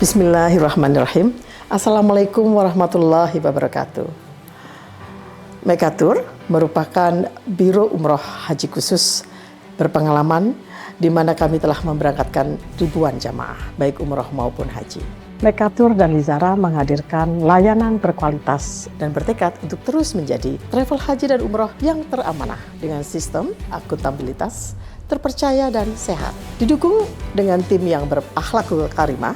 Bismillahirrahmanirrahim. Assalamualaikum warahmatullahi wabarakatuh. Mekatur merupakan Biro Umroh Haji Khusus berpengalaman di mana kami telah memberangkatkan ribuan jamaah, baik umroh maupun haji. Mekatur dan Lizara menghadirkan layanan berkualitas dan bertekad untuk terus menjadi travel haji dan umroh yang teramanah dengan sistem akuntabilitas, terpercaya dan sehat. Didukung dengan tim yang berakhlakul karimah,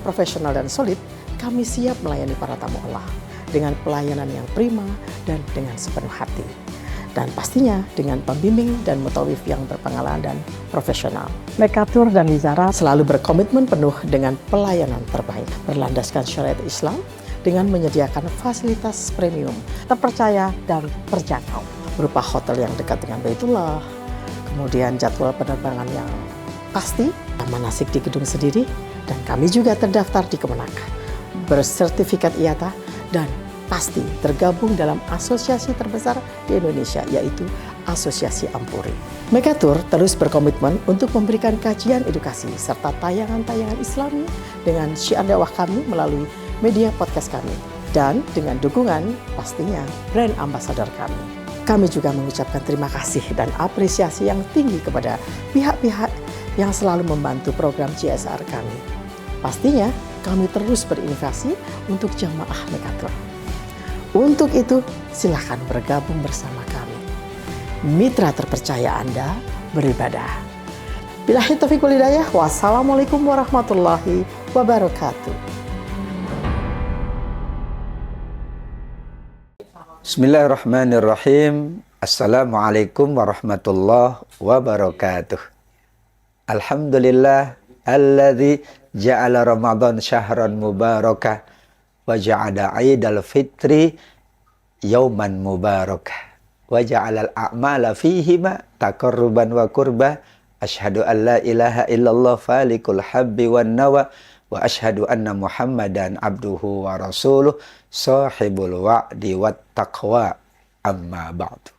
profesional dan solid, kami siap melayani para tamu Allah dengan pelayanan yang prima dan dengan sepenuh hati. Dan pastinya dengan pembimbing dan mutawif yang berpengalaman dan profesional. Mekatur dan Lizara selalu berkomitmen penuh dengan pelayanan terbaik, berlandaskan syariat Islam dengan menyediakan fasilitas premium, terpercaya dan terjangkau, berupa hotel yang dekat dengan Baitullah, kemudian jadwal penerbangan yang pasti, manasik di gedung sendiri, dan kami juga terdaftar di Kemenak, bersertifikat IATA, dan pasti tergabung dalam asosiasi terbesar di Indonesia, yaitu Asosiasi Ampuri. Mekatur terus berkomitmen untuk memberikan kajian edukasi serta tayangan-tayangan Islami dengan syiar dakwah kami melalui media podcast kami, dan dengan dukungan pastinya brand ambassador kami. Kami juga mengucapkan terima kasih dan apresiasi yang tinggi kepada pihak-pihak yang selalu membantu program CSR kami. Pastinya kami terus berinovasi untuk jamaah Mekatur. Untuk itu, silakan bergabung bersama kami. Mitra terpercaya Anda beribadah. Billahi taufiq wal hidayah. Wassalamualaikum warahmatullahi wabarakatuh. Bismillahirrahmanirrahim. Assalamualaikum warahmatullahi wabarakatuh. Alhamdulillah alladzi ja'ala Ramadan syahran mubarakah wa ja'ala Aidal Fitri yauman mubarakah wa ja'ala al-a'mala fihima taqarruban wa qurba. Asyhadu an la ilaha illallah falikul habbi wan nawa wa asyhadu anna Muhammadan abduhu wa rasuluh sahibul wa'di wat taqwa, amma ba'du.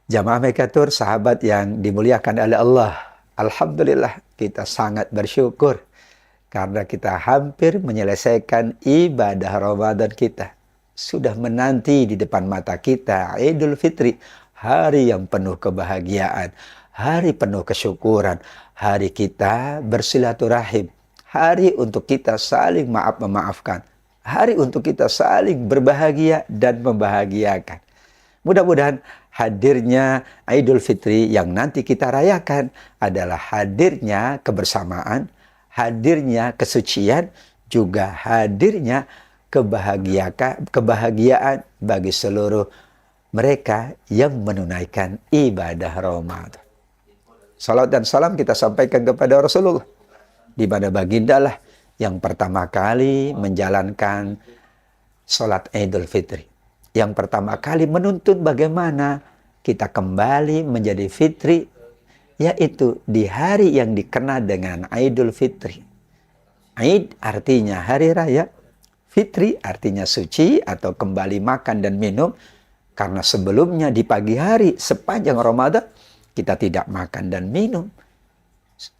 Jamaah Mekatur, sahabat yang dimuliakan oleh Allah, alhamdulillah kita sangat bersyukur karena kita hampir menyelesaikan ibadah Ramadan kita. Sudah menanti di depan mata kita Idul Fitri, hari yang penuh kebahagiaan, hari penuh kesyukuran, hari kita bersilaturahim, hari untuk kita saling maaf-memaafkan, hari untuk kita saling berbahagia dan membahagiakan. Mudah-mudahan hadirnya Idul Fitri yang nanti kita rayakan adalah hadirnya kebersamaan, hadirnya kesucian, juga hadirnya kebahagiaan bagi seluruh mereka yang menunaikan ibadah Ramadan. Salat dan salam kita sampaikan kepada Rasulullah, di mana bagindalah yang pertama kali menjalankan salat Idul Fitri. Yang pertama kali menuntun bagaimana kita kembali menjadi fitri, yaitu di hari yang dikenal dengan Idul Fitri. Id artinya hari raya, Fitri artinya suci atau kembali makan dan minum, karena sebelumnya di pagi hari sepanjang Ramadan kita tidak makan dan minum.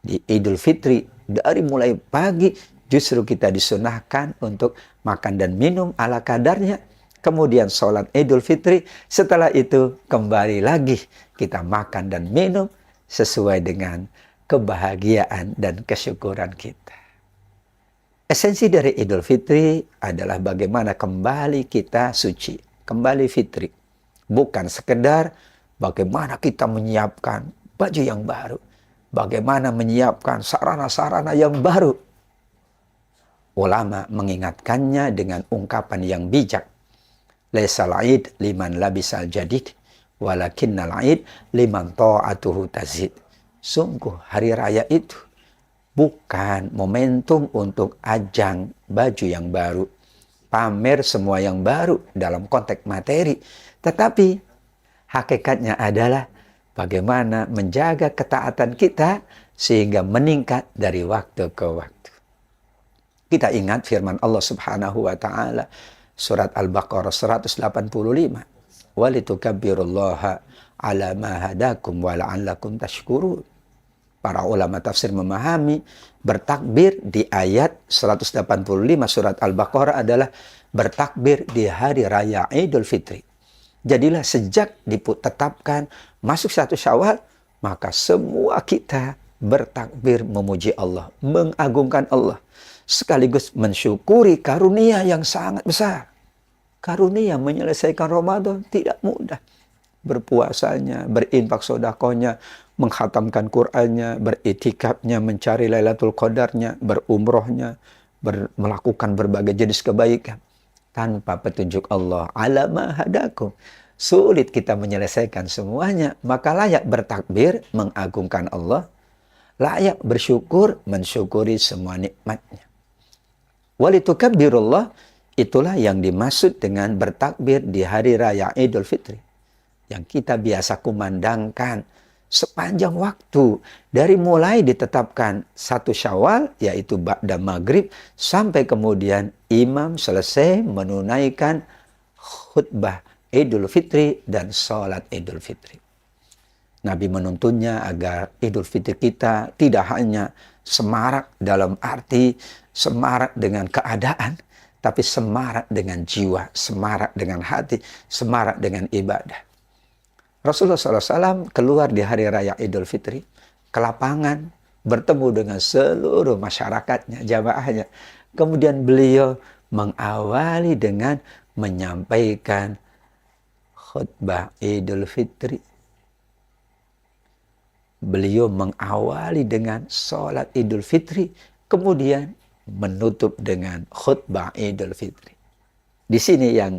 Di Idul Fitri dari mulai pagi justru kita disunahkan untuk makan dan minum ala kadarnya. Kemudian sholat Idul Fitri, setelah itu kembali lagi kita makan dan minum sesuai dengan kebahagiaan dan kesyukuran kita. Esensi dari Idul Fitri adalah bagaimana kembali kita suci, kembali fitri. Bukan sekedar bagaimana kita menyiapkan baju yang baru, bagaimana menyiapkan sarana-sarana yang baru. Ulama mengingatkannya dengan ungkapan yang bijak. Laisal Aid liman labisal jadid, walakinnal Aid liman ta'atuhu tazid. Sungguh hari raya itu bukan momentum untuk ajang baju yang baru, pamer semua yang baru dalam konteks materi, tetapi hakikatnya adalah bagaimana menjaga ketaatan kita sehingga meningkat dari waktu ke waktu. Kita ingat firman Allah Subhanahu wa taala surat Al-Baqarah 185. Walitukabbirullaha ala ma hadakum wa la'allakum tashkurun. Para ulama tafsir memahami bertakbir di ayat 185 surat Al-Baqarah adalah bertakbir di hari raya Idul Fitri. Jadilah sejak ditetapkan masuk 1 Syawal, maka semua kita bertakbir memuji Allah, mengagungkan Allah, sekaligus mensyukuri karunia yang sangat besar. Karunia menyelesaikan Ramadan tidak mudah. Berpuasanya, berinfak sodakonya, menghatamkan Qur'annya, beritikafnya, mencari Lailatul Qadarnya, berumrohnya, melakukan berbagai jenis kebaikan. Tanpa petunjuk Allah, alama hadakum, sulit kita menyelesaikan semuanya. Maka layak bertakbir, mengagungkan Allah, layak bersyukur, mensyukuri semua nikmatnya. Walitukabbirullah, itulah yang dimaksud dengan bertakbir di hari raya Idul Fitri, yang kita biasa kumandangkan sepanjang waktu, dari mulai ditetapkan 1 Syawal, yaitu ba'da maghrib, sampai kemudian imam selesai menunaikan khutbah Idul Fitri dan sholat Idul Fitri. Nabi menuntunnya agar Idul Fitri kita tidak hanya semarak dalam arti semarak dengan keadaan, tapi semarak dengan jiwa, semarak dengan hati, semarak dengan ibadah. Rasulullah SAW keluar di hari raya Idul Fitri ke lapangan, bertemu dengan seluruh masyarakatnya, jamaahnya. Kemudian beliau mengawali dengan menyampaikan khutbah Idul Fitri. Beliau mengawali dengan sholat Idul Fitri, kemudian menutup dengan khutbah Idul Fitri. Di sini yang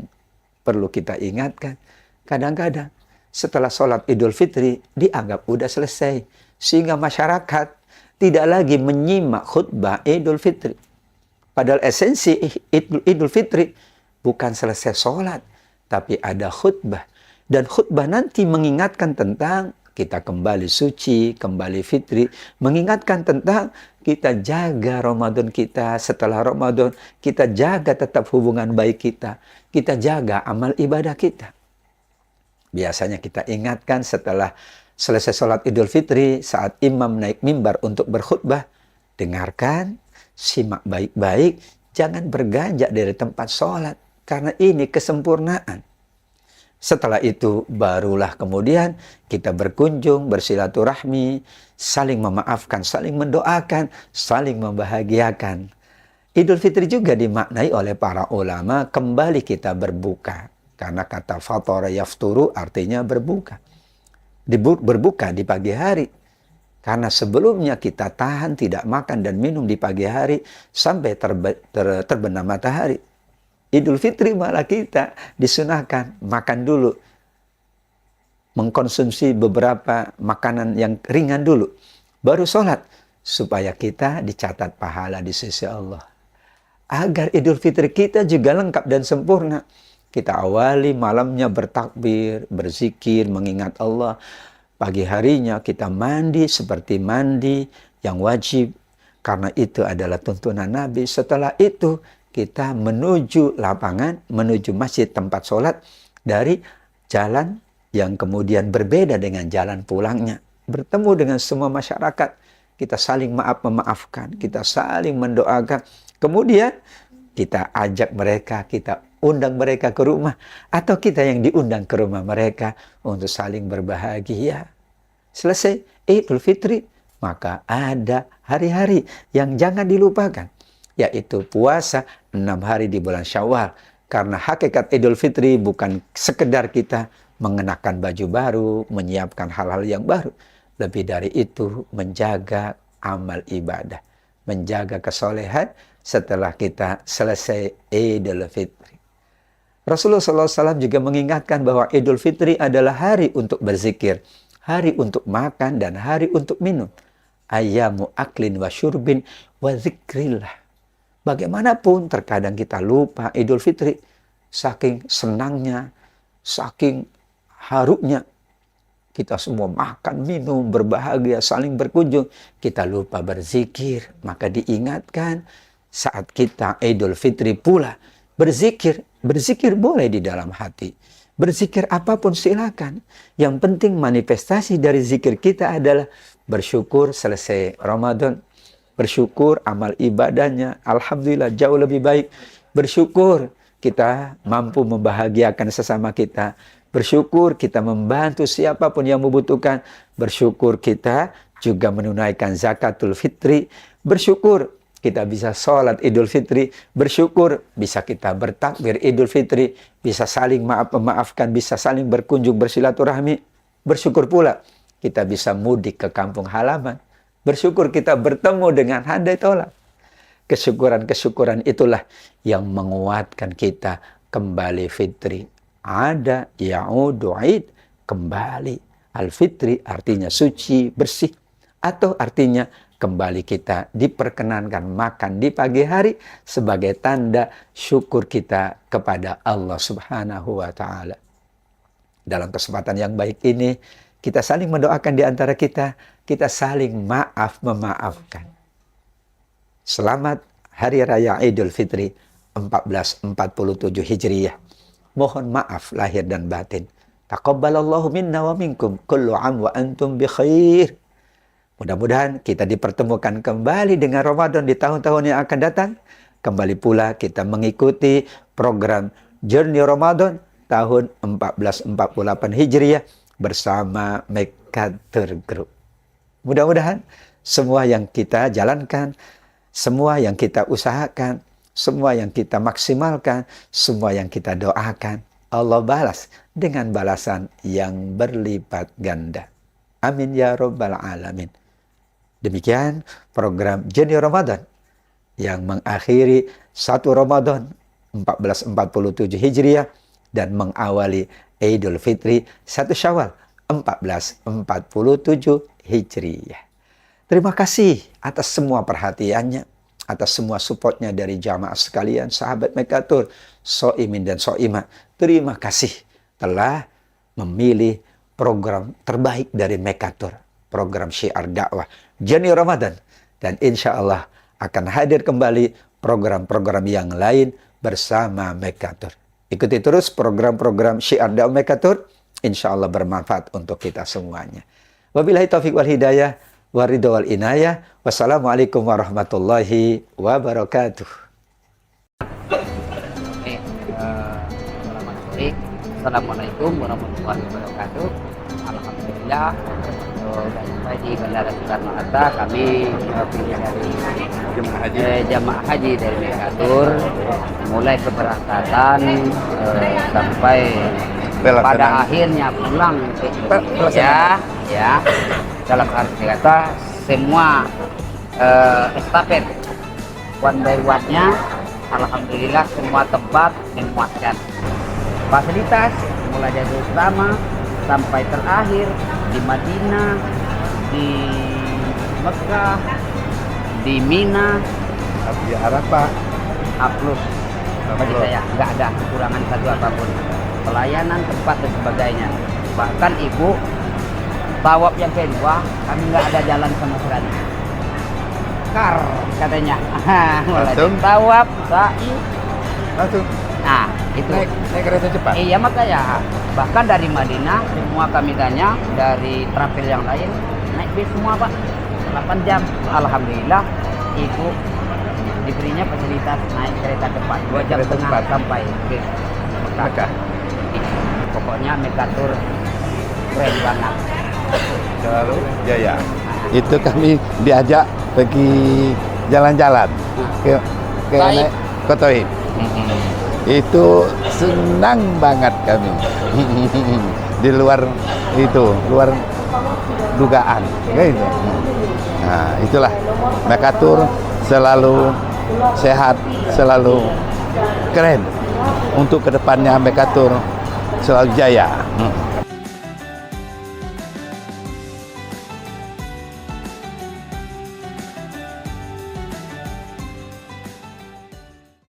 perlu kita ingatkan, kadang-kadang setelah sholat Idul Fitri dianggap udah selesai, sehingga masyarakat tidak lagi menyimak khutbah Idul Fitri. Padahal esensi Idul Fitri bukan selesai sholat, tapi ada khutbah. Dan khutbah nanti mengingatkan tentang kita kembali suci, kembali fitri, mengingatkan tentang kita jaga Ramadan kita, setelah Ramadan kita jaga tetap hubungan baik kita jaga amal ibadah kita. Biasanya kita ingatkan setelah selesai sholat Idul Fitri, saat imam naik mimbar untuk berkhutbah, dengarkan, simak baik-baik, jangan berganjak dari tempat sholat, karena ini kesempurnaan. Setelah itu barulah kemudian kita berkunjung, bersilaturahmi, saling memaafkan, saling mendoakan, saling membahagiakan. Idul Fitri juga dimaknai oleh para ulama kembali kita berbuka. Karena kata fatara yafturu artinya berbuka. Berbuka di pagi hari. Karena sebelumnya kita tahan tidak makan dan minum di pagi hari sampai terbenam matahari. Idul Fitri malah kita disunahkan makan dulu. Mengkonsumsi beberapa makanan yang ringan dulu. Baru sholat. Supaya kita dicatat pahala di sisi Allah. Agar Idul Fitri kita juga lengkap dan sempurna. Kita awali malamnya bertakbir, berzikir, mengingat Allah. Pagi harinya kita mandi seperti mandi yang wajib. Karena itu adalah tuntunan Nabi. Setelah itu kita menuju lapangan, menuju masjid tempat sholat dari jalan yang kemudian berbeda dengan jalan pulangnya. Bertemu dengan semua masyarakat. Kita saling memaafkan, kita saling mendoakan. Kemudian kita ajak mereka, kita undang mereka ke rumah, atau kita yang diundang ke rumah mereka untuk saling berbahagia. Selesai Idul Fitri, maka ada hari-hari yang jangan dilupakan, yaitu puasa 6 hari di bulan Syawal. Karena hakikat Idul Fitri bukan sekedar kita mengenakan baju baru, menyiapkan hal-hal yang baru. Lebih dari itu, menjaga amal ibadah, menjaga kesolehan setelah kita selesai Idul Fitri. Rasulullah SAW juga mengingatkan bahwa Idul Fitri adalah hari untuk berzikir, hari untuk makan dan hari untuk minum. Ayyamu aklin wa syurbin wa zikrillah. Bagaimanapun terkadang kita lupa Idul Fitri. Saking senangnya, saking harunya. Kita semua makan, minum, berbahagia, saling berkunjung. Kita lupa berzikir. Maka diingatkan saat kita Idul Fitri pula berzikir. Berzikir boleh di dalam hati. Berzikir apapun silakan. Yang penting manifestasi dari zikir kita adalah bersyukur selesai Ramadan, bersyukur amal ibadahnya alhamdulillah jauh lebih baik, bersyukur kita mampu membahagiakan sesama kita, bersyukur kita membantu siapapun yang membutuhkan, bersyukur kita juga menunaikan zakatul fitri, bersyukur kita bisa sholat Idul Fitri, bersyukur bisa kita bertakbir Idul Fitri, bisa saling memaafkan, bisa saling berkunjung bersilaturahmi, bersyukur pula kita bisa mudik ke kampung halaman, bersyukur kita bertemu dengan handai tolak. Kesyukuran-kesyukuran itulah yang menguatkan kita kembali fitri. Ada ya'udu id, kembali. Al-fitri artinya suci, bersih. Atau artinya kembali kita diperkenankan makan di pagi hari sebagai tanda syukur kita kepada Allah Subhanahu wa Ta'ala. Dalam kesempatan yang baik ini, kita saling mendoakan di antara kita saling memaafkan. Selamat Hari Raya Idul Fitri 1447 Hijriyah. Mohon maaf lahir dan batin. Taqabbalallahu minna wa minkum kullu am wa antum bi khair. Mudah-mudahan kita dipertemukan kembali dengan Ramadan di tahun-tahun yang akan datang. Kembali pula kita mengikuti program Journey Ramadan tahun 1448 Hijriyah bersama Mekatur Group. Mudah-mudahan semua yang kita jalankan, semua yang kita usahakan, semua yang kita maksimalkan, semua yang kita doakan, Allah balas dengan balasan yang berlipat ganda. Amin ya Rabbal Alamin. Demikian program Journey Ramadan yang mengakhiri 1 Ramadan 1447 Hijriah dan mengawali Idul Fitri 1 Syawal 1447 Hijriah. Terima kasih atas semua perhatiannya, atas semua supportnya dari jamaah sekalian, sahabat Mekatur, Soimin dan Soimah. Terima kasih telah memilih program terbaik dari Mekatur, program syiar dakwah Journey Ramadan. Dan insya Allah akan hadir kembali program-program yang lain bersama Mekatur. Ikuti terus program-program syiar dakwah Mekatur, insya Allah bermanfaat untuk kita semuanya. Wabillahi taufiq wal hidayah, waridho wal inayah. Wassalamualaikum warahmatullahi wabarakatuh. Selamat sore. Assalamualaikum warahmatullahi wabarakatuh. Alhamdulillah, sampai di Bandara Soekarno-Hatta kami pilih dari jamaah haji dari Mekatur, mulai keberangkatan sampai pada akhirnya pulang. Ya, dalam arti kata semua estafet one by one-nya alhamdulillah semua tempat memuaskan. Fasilitas mulai dari pertama sampai terakhir di Madinah, di Mekah, di Mina, di Arafah, A+. Bagi saya nggak ada kekurangan satu apapun. Pelayanan, tempat dan sebagainya. Bahkan ibu tawaf yang kedua kami nggak ada jalan sama sekali. Kar katanya. Mulai tawaf, sa'i, langsung. Nah, itu naik kereta cepat. Iya, makanya bahkan dari Madinah semua kami tanya, dari travel yang lain naik bis semua Pak, 8 jam. Alhamdulillah ibu diberinya fasilitas naik kereta cepat 2 jam setengah sampai ke Mekah. Pokoknya Mekatur keren banget. Selalu jaya. Itu kami diajak pergi jalan-jalan ke Taif. Itu senang banget kami. Di luar itu, luar dugaan, gitu. Nah, itulah Mekatur selalu sehat, selalu keren. Untuk kedepannya Mekatur selalu jaya.